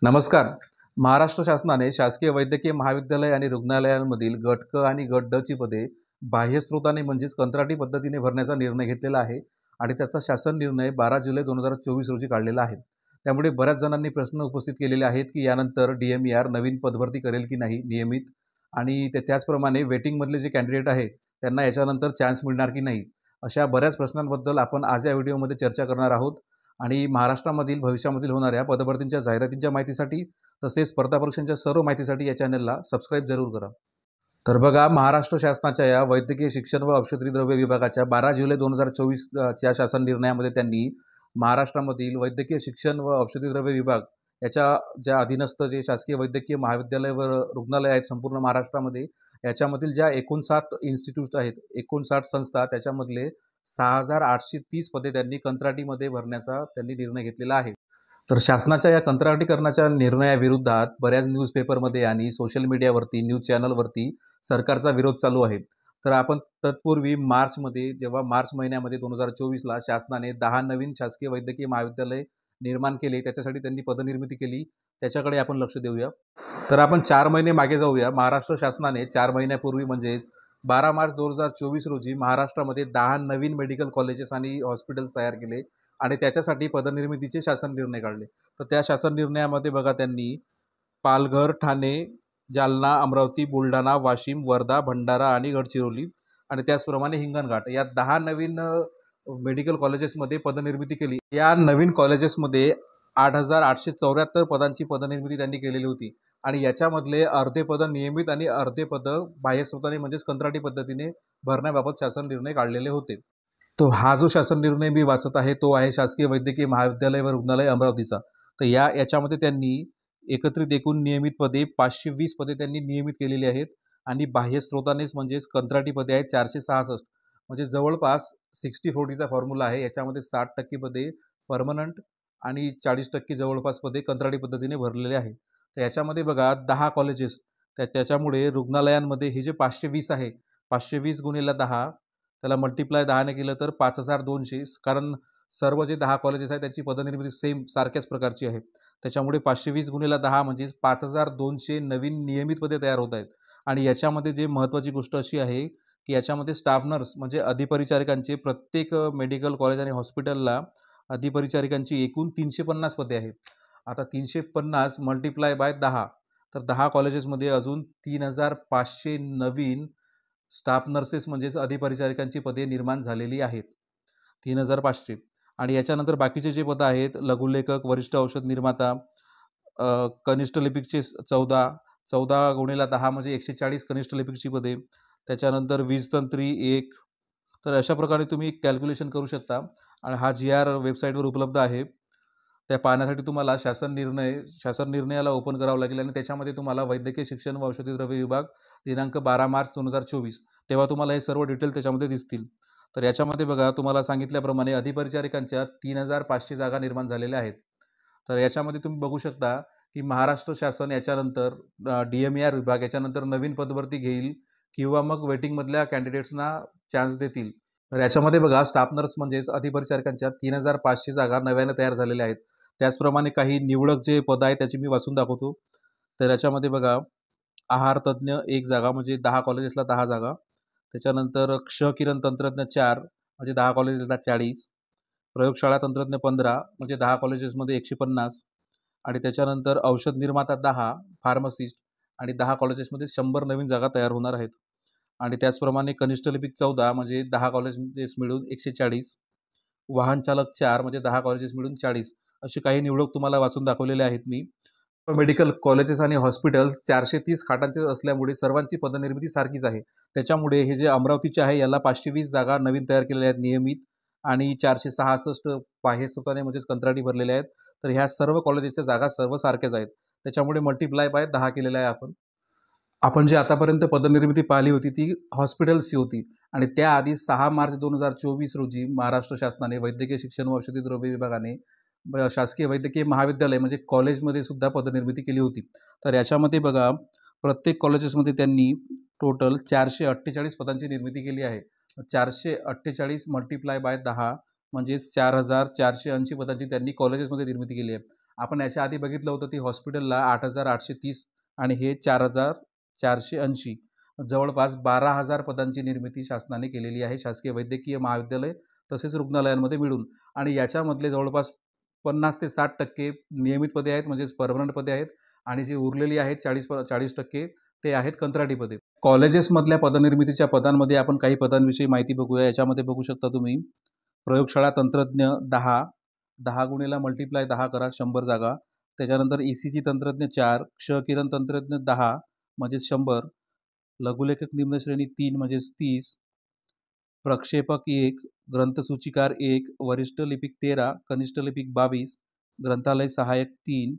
नमस्कार. महाराष्ट्र शासनाने शासकीय वैद्यकीय महाविद्यालय आणि रुग्णालयांमधील गट क आणि गट ड ची पदे बाह्य स्रोताने म्हणजेच कंत्राटी पद्धतीने भरण्याचा निर्णय घेतलेला आहे आणि त्याचा शासन निर्णय 12 जुलै 2024 रोजी काढलेला आहे. त्यामुळे बऱ्याच जणांनी प्रश्न उपस्थित केलेले आहेत की यानंतर DMER नवीन पदभरती करेल की नाही नियमित आणि त्याचप्रमाणे वेटिंगमधले जे कॅन्डिडेट आहे त्यांना याच्यानंतर चान्स मिळणार की नाही, अशा बऱ्याच प्रश्नांबद्दल आपण आज या व्हिडिओमध्ये चर्चा करणार आहोत. आणि महाराष्ट्रामधील भविष्यामधील होणाऱ्या पदभरतींच्या जाहिरातींच्या माहितीसाठी तसेच स्पर्धा परीक्षांच्या सर्व माहितीसाठी या चॅनलला सबस्क्राईब जरूर करा. तर बघा, महाराष्ट्र शासनाच्या या वैद्यकीय शिक्षण व औषधी द्रव्य विभागाच्या 12 जुलै 2024 च्या शासन निर्णयामध्ये त्यांनी महाराष्ट्रामधील वैद्यकीय शिक्षण व औषधी द्रव्य विभाग याच्या ज्या अधीनस्थ जे शासकीय वैद्यकीय महाविद्यालय व रुग्णालय आहेत संपूर्ण महाराष्ट्रामध्ये, याच्यामधील ज्या 59 इन्स्टिट्यूट आहेत, 59 संस्था, त्याच्यामधले 6,830 पदे त्यांनी कंत्राटीमध्ये भरण्याचा त्यांनी निर्णय घेतलेला आहे. तर शासनाच्या या कंत्राटीकरणाच्या निर्णयाविरोधात बऱ्याच न्यूजपेपरमध्ये आणि सोशल मीडियावरती, न्यूज चॅनलवरती सरकारचा विरोध चालू आहे. तर आपण तत्पूर्वी मार्चमध्ये, जेव्हा मार्च महिन्यामध्ये 2024ला शासनाने 10 नवीन शासकीय वैद्यकीय महाविद्यालय निर्माण केले, त्याच्यासाठी त्यांनी पदनिर्मिती केली, त्याच्याकडे आपण लक्ष देऊया. तर आपण 4 महिने मागे जाऊया. महाराष्ट्र शासनाने 4 महिन्यापूर्वी म्हणजेच 12 मार्च 2024 रोजी महाराष्ट्रामध्ये 10 नवीन मेडिकल कॉलेजेस आणि हॉस्पिटल्स तयार केले आणि त्याच्यासाठी पदनिर्मितीचे शासन निर्णय काढले. तर त्या शासन निर्णयामध्ये बघा, त्यांनी पालघर, ठाणे, जालना, अमरावती, बुलढाणा, वाशिम, वर्धा, भंडारा आणि गडचिरोली आणि त्याचप्रमाणे हिंगणघाट या 10 नवीन मेडिकल कॉलेजेसमध्ये पदनिर्मिती केली. या नवीन कॉलेजेसमध्ये 8,874 पदांची पदनिर्मिती त्यांनी केलेली होती आणि याच्यामधले अर्धे पदं नियमित आणि अर्धे पदं बाह्य स्रोताने म्हणजेच कंत्राटी पद्धतीने भरण्याबाबत शासन निर्णय काढलेले होते. तो हा जो शासन निर्णय मी वाचत आहे तो आहे शासकीय वैद्यकीय महाविद्यालय व रुग्णालय अमरावतीचा. तर याच्यामध्ये त्यांनी एकत्रित एकूण नियमित पदे 520 पदे त्यांनी नियमित केलेली आहेत आणि बाह्य स्रोतानेच म्हणजेच कंत्राटी पदे आहेत 466. म्हणजे जवळपास 60-40चा फॉर्म्युला आहे. याच्यामध्ये 60% पदे परमनंट आणि 40% जवळपास पदे कंत्राटी पद्धतीने भरलेले आहे. तर याच्यामध्ये बघा 10 कॉलेजेस, त्याच्यामुळे रुग्णालयांमध्ये हे जे 520 आहे, 520 गुणिले 10, त्याला मल्टिप्लाय 10ने केलं तर 5,200, कारण सर्व जे 10 कॉलेजेस आहेत त्याची पदनिर्मिती सेम सारख्याच प्रकारची आहे. त्याच्यामुळे 520 गुणिले 10 म्हणजे 5,200 नवीन नियमित पदे तयार होत आहेत. आणि याच्यामध्ये जे महत्त्वाची गोष्ट अशी आहे की याच्यामध्ये स्टाफ नर्स म्हणजे अधिपरिचारिकांचे प्रत्येक मेडिकल कॉलेज आणि हॉस्पिटलला अधिपरिचारिकांची एकूण 350 पदे आहेत. आता 350 मल्टिप्लाय बाय 10, तर 10 कॉलेजेसमध्ये अजून 3,500 नवीन स्टाफ नर्सेस म्हणजेच अधिपरिचारिकांची पदे निर्माण झालेली आहेत, 3,500. आणि याच्यानंतर बाकीचे जे पदं आहेत, लघुलेखक, वरिष्ठ औषध निर्माता, कनिष्ठ लिपिकचे 14 गुणिले 10 म्हणजे 140 कनिष्ठ लिपिकची पदे, त्याच्यानंतर वीजतंत्री 1. तर अशा प्रकारे तुम्ही कॅल्क्युलेशन करू शकता आणि हा GR वेबसाईटवर उपलब्ध आहे. त्या पाहण्यासाठी तुम्हाला शासन निर्णयाला ओपन करावं लागेल आणि त्याच्यामध्ये तुम्हाला वैद्यकीय शिक्षण व औषधी द्रव्य विभाग दिनांक 12 मार्च 2024, तेव्हा तुम्हाला हे सर्व डिटेल त्याच्यामध्ये दिसतील. तर याच्यामध्ये बघा, तुम्हाला सांगितल्याप्रमाणे अधिपरिचारिकांच्या 3,500 जागा निर्माण झालेल्या आहेत. तर याच्यामध्ये तुम्ही बघू शकता की महाराष्ट्र शासन याच्यानंतर DMER विभाग याच्यानंतर नवीन पदभरती घेईल किंवा मग वेटिंगमधल्या कॅन्डिडेट्सना चान्स देतील. तर याच्यामध्ये बघा, स्टाफ नर्स म्हणजेच अधिपरिचारिकांच्या 3,500 जागा नव्याने तयार झालेल्या आहेत. त्याचप्रमाणे काही निवडक जे पदं आहेत त्याची मी वाचून दाखवतो. तर याच्यामध्ये बघा, आहार तज्ज्ञ 1 जागा म्हणजे 10 कॉलेजेसला 10 जागा. त्याच्यानंतर क्षकिरण तंत्रज्ञ 4 म्हणजे 10 कॉलेजेसला 40. प्रयोगशाळा तंत्रज्ञ 15 म्हणजे 10 कॉलेजेसमध्ये 150. आणि त्याच्यानंतर औषध निर्माता 10 फार्मसिस्ट आणि 10 कॉलेजेसमध्ये 100 नवीन जागा तयार होणार आहेत. आणि त्याचप्रमाणे कनिष्ठ लिपिक 14 म्हणजे 10 कॉलेजेस मिळून 140. वाहन चालक 4 म्हणजे 10 कॉलेजेस मिळून 40. असे काही निवडक तुम्हाला वाचून दाखवलेले आहेत मी. मेडिकल कॉलेजेस आणि हॉस्पिटल्स 430 खाटांचे असल्यामुळे सर्वांची पदनिर्मिती सारखीच आहे. त्याच्यामुळे हे जे अमरावतीचे आहे याला 520 जागा नवीन तयार केलेल्या आहेत नियमित आणि 466 बाह्य स्रोताने म्हणजेच कंत्राटी भरलेल्या आहेत. तर ह्या सर्व कॉलेजेसच्या जागा सर्व सारख्याच आहेत. त्याच्यामुळे मल्टिप्लाय बाय 10 केलेला आहे आपण जे आतापर्यंत पदनिर्मिती पाहिली होती ती हॉस्पिटल्सची होती आणि त्याआधी 6 मार्च 2024 रोजी महाराष्ट्र शासनाने वैद्यकीय शिक्षण व औषधी द्रव्य विभागाने शासकीय वैद्यकीय महाविद्यालय म्हणजे कॉलेजमध्ये सुद्धा पदनिर्मिती केली होती. तर याच्यामध्ये बघा, प्रत्येक कॉलेजेसमध्ये त्यांनी टोटल 448 पदांची निर्मिती केली आहे. 448 मल्टिप्लाय बाय 10 म्हणजेच 4,480 पदांची त्यांनी कॉलेजेसमध्ये निर्मिती केली आहे. आपण याच्या आधी बघितलं होतं ती हॉस्पिटलला 8,830 आणि हे 4,480, जवळपास 12,000 पदांची निर्मिती शासनाने केलेली आहे शासकीय वैद्यकीय महाविद्यालय तसेच रुग्णालयांमध्ये मिळून. आणि याच्यामधले जवळपास 50 ते 60% नियमित पदे आहेत, म्हणजेच परमनंट पदे आहेत, आणि जी उरलेली आहेत 40% ते आहेत कंत्राटी पदे. कॉलेजेसमधल्या पदनिर्मितीच्या पदांमध्ये आपण काही पदांविषयी माहिती बघूया. याच्यामध्ये बघू शकता तुम्ही प्रयोगशाळा तंत्रज्ञ 10 गुणिला मल्टिप्लाय 10 करा, 100 जागा. त्याच्यानंतर ECG तंत्रज्ञ 4, क्षकिरण तंत्रज्ञ 10 म्हणजेच 100, लघुलेखक निम्न श्रेणी 3 म्हणजेच 30, प्रक्षेपक 1, ग्रंथसूचिकार 1, वरिष्ठ लिपिक 13, कनिष्ठ लिपिक 22, ग्रंथालय सहाय्यक 3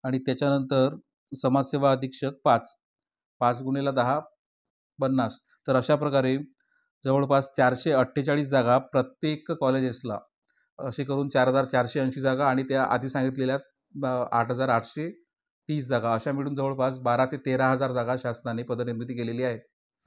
आणि त्याच्यानंतर समाजसेवा अधीक्षक 5 गुणिला 10 50. तर अशा प्रकारे जवळपास 448 जागा प्रत्येक कॉलेजेसला, असे करून 4,480 जागा आणि त्या आधी सांगितलेल्या 8,830 जागा, अशा मिळून जवळपास 12,000 ते 13,000 जागा शासनाने पदनिर्मिती केलेली आहे.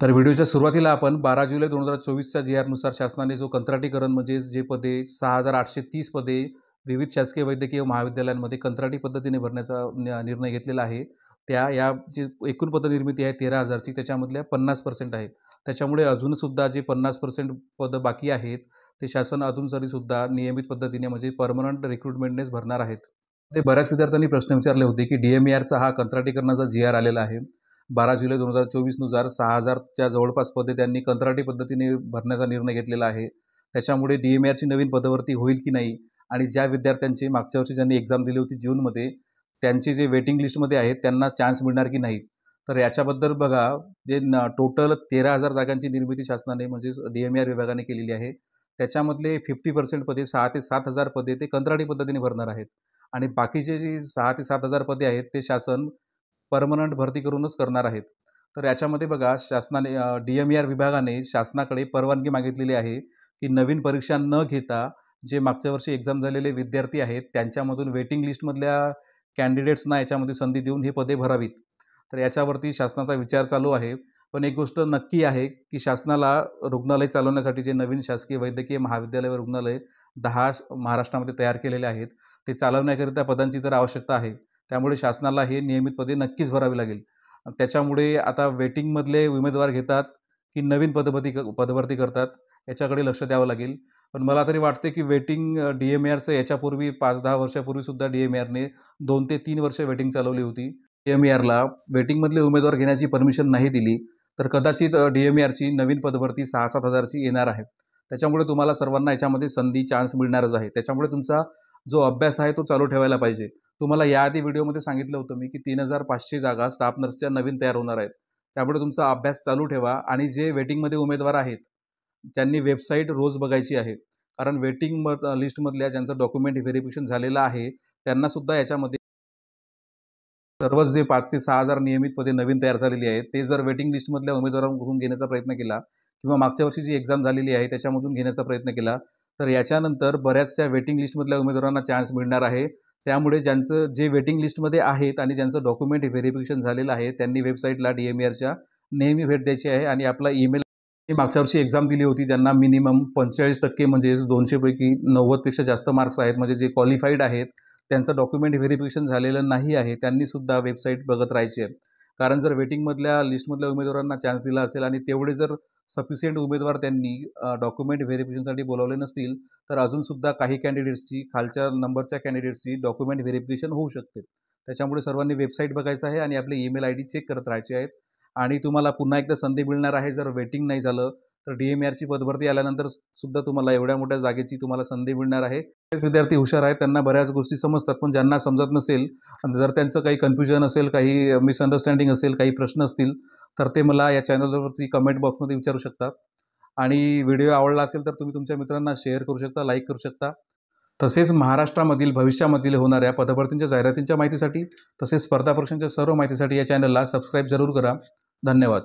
तर व्हिडिओच्या सुरुवातीला आपण 12 जुलै 2024च्या GR नुसार शासनाने जो कंत्राटीकरण म्हणजे जे पदे 6,830 पदे विविध शासकीय वैद्यकीय महाविद्यालयांमध्ये कंत्राटी पद्धतीने भरण्याचा निर्णय घेतलेला आहे. या जी एकूण पदनिर्मिती आहे 13,000ची, त्याच्यामधल्या 50% आहे. त्याच्यामुळे अजूनसुद्धा जे 50% पदं बाकी आहेत ते शासन अजून तरीसुद्धा नियमित पद्धतीने म्हणजे परमनंट रिक्रुटमेंटनेच भरणार आहेत. ते बऱ्याच विद्यार्थ्यांनी प्रश्न विचारले होते की DMERचा हा कंत्राटीकरणाचा GR आलेला आहे. 12 जुलै 2024 नुसार 6,000च्या जवळपास पदे त्यांनी कंत्राटी पद्धतीने भरण्याचा निर्णय घेतलेला आहे. त्याच्यामुळे DMERची नवीन पदभरती होईल की नाही आणि ज्या विद्यार्थ्यांची मागच्या वर्षी ज्यांनी एक्झाम दिली होती जूनमध्ये, त्यांचे जे वेटिंग लिस्टमध्ये आहेत त्यांना चान्स मिळणार की नाही, तर याच्याबद्दल बघा, जे टोटल 13,000 जागांची निर्मिती शासनाने म्हणजेच DMER विभागाने केलेली आहे. त्याच्यामधले 50% पदे 6,000 ते 7,000 पदे ते कंत्राटी पद्धतीने भरणार आहेत आणि बाकीचे जे 6,000 ते 7,000 पदे आहेत ते शासन परमनंट भरती करूनच करणार आहेत. तर याच्यामध्ये बघा, शासनाने DMER विभागाने शासनाकडे परवानगी मागितलेली आहे की नवीन परीक्षा न घेता जे मागच्या वर्षी एक्झाम झालेले विद्यार्थी आहेत त्यांच्यामधून वेटिंग लिस्टमधल्या कॅन्डिडेट्सना याच्यामध्ये संधी देऊन हे पदे भरावीत. तर याच्यावरती शासनाचा विचार चालू आहे. पण एक गोष्ट नक्की आहे की शासनाला रुग्णालय चालवण्यासाठी जे नवीन शासकीय वैद्यकीय महाविद्यालय व रुग्णालय 10 महाराष्ट्रामध्ये तयार केलेले आहेत ते चालवण्याकरिता पदांची तर आवश्यकता आहे. त्यामुळे शासनाला हे नियमित पदे नक्कीच भरावी लागेल. त्याच्यामुळे आता वेटिंगमधले उमेदवार घेतात की नवीन पदभरती करतात याच्याकडे लक्ष द्यावं लागेल. पण मला तरी वाटते की वेटिंग DMERचं याच्यापूर्वी 5-10 वर्षापूर्वीसुद्धा DMERने 2 ते 3 वर्ष वेटिंग चालवली होती. DMERला वेटिंगमधले उमेदवार घेण्याची परमिशन नाही दिली तर कदाचित DMERची नवीन पदभरती 6,000 ते 7,000ची येणार आहे. त्याच्यामुळे तुम्हाला सर्वांना याच्यामध्ये संधी चान्स मिळणारच आहे. त्याच्यामुळे तुमचा जो अभ्यास आहे तो चालू ठेवायला पाहिजे. तुम्हाला याआधी व्हिडिओमध्ये सांगितलं होतं मी की 3,500 जागा स्टाफ नर्सच्या नवीन तयार होणार आहेत. त्यामुळे तुमचा अभ्यास चालू ठेवा आणि जे वेटिंगमध्ये उमेदवार आहेत त्यांनी वेबसाईट रोज बघायची आहे. कारण वेटिंग लिस्टमधल्या ज्यांचं डॉक्युमेंट व्हेरिफिकेशन झालेलं आहे त्यांनासुद्धा याच्यामध्ये सर्वच जे 5,000 ते 6,000 नियमित पदे नवीन तयार झालेली आहेत ते जर वेटिंग लिस्टमधल्या उमेदवारांकडून घेण्याचा प्रयत्न केला किंवा मागच्या वर्षी जी एक्झाम झालेली आहे त्याच्यामधून घेण्याचा प्रयत्न केला तर याच्यानंतर बऱ्याचशा वेटिंग लिस्टमधल्या उमेदवारांना चान्स मिळणार आहे. त्यामुळे ज्यांचं जे वेटिंग लिस्टमध्ये आहेत आणि ज्यांचं डॉक्युमेंट व्हेरिफिकेशन झालेलं आहे त्यांनी वेबसाईटला DMERच्या नेहमी भेट द्यायची आहे आणि आपला ईमेल, मागच्या वर्षी एक्झाम दिली होती ज्यांना मिनिमम 45% म्हणजेच 200 पैकी 90पेक्षा जास्त मार्क्स आहेत, म्हणजे जे क्वालिफाईड आहेत त्यांचं डॉक्युमेंट व्हेरिफिकेशन झालेलं नाही आहे त्यांनीसुद्धा वेबसाईट बघत राहायची आहे. कारण जर वेटिंगमधल्या लिस्टमधल्या उमेदवारांना चान्स दिला असेल आणि तेवढे जर सफिशियंट उमेदवार त्यांनी डॉक्युमेंट व्हेरिफिकेशनसाठी बोलावले नसतील तर अजूनसुद्धा काही कॅन्डिडेट्सची, खालच्या नंबरच्या कॅन्डिडेट्सची डॉक्युमेंट व्हेरिफिकेशन होऊ शकते. त्याच्यामुळे सर्वांनी वेबसाईट बघायचं आहे आणि आपले ईमेल ID चेक करत राहायचे आहेत. आणि तुम्हाला पुन्हा एकदा संधी मिळणार आहे. जर वेटिंग नाही झालं तर DMERची पदभरती आल्यानंतर सुद्धा तुम्हाला एवढ्या मोठ्या जागेची तुम्हाला संधी मिळणार आहे. विद्यार्थी हुशार आहेत, त्यांना बऱ्याच गोष्टी समजतात, पण ज्यांना समजत नसेल, जर त्यांचं काही कन्फ्युजन असेल, काही मिसअंडरस्टँडिंग असेल, काही प्रश्न असतील तर ते मला या चॅनलवरती कमेंट बॉक्समध्ये विचारू शकतात. आणि व्हिडिओ आवडला असेल तर तुम्ही तुमच्या मित्रांना शेअर करू शकता, लाईक करू शकता. तसेच महाराष्ट्रामधील भविष्यामधील होणाऱ्या पदभरतींच्या जाहिरातींच्या माहितीसाठी तसेच स्पर्धा परीक्षांच्या सर्व माहितीसाठी या चॅनलला सबस्क्राईब जरूर करा. धन्यवाद.